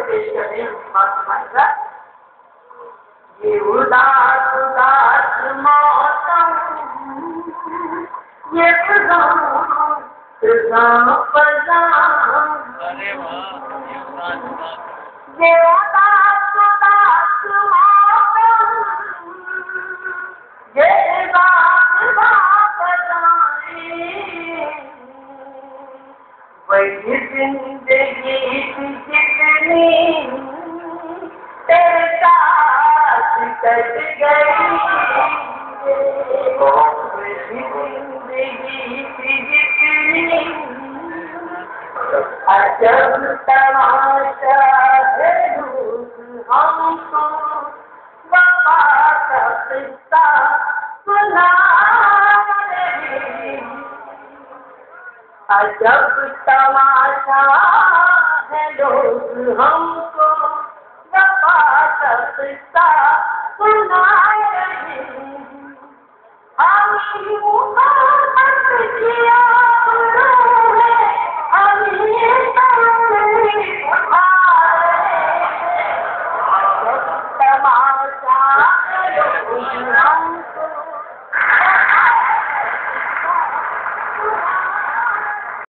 पेश कर रहे हैं महात्मा। ये उदास उदास मौसम, ये फज़ां फज़ां, ये उदास उदास मौसम, ये वही जिंदगी जितनी तेरे साथ कट गई, वही जिंदगी जितनी अजब तमाशा है हमको वफा का किस्सा सुना रही। अजब तमाशा है लोग हमको वफा का किस्सा सुना रहे। हम मोहब्बत किया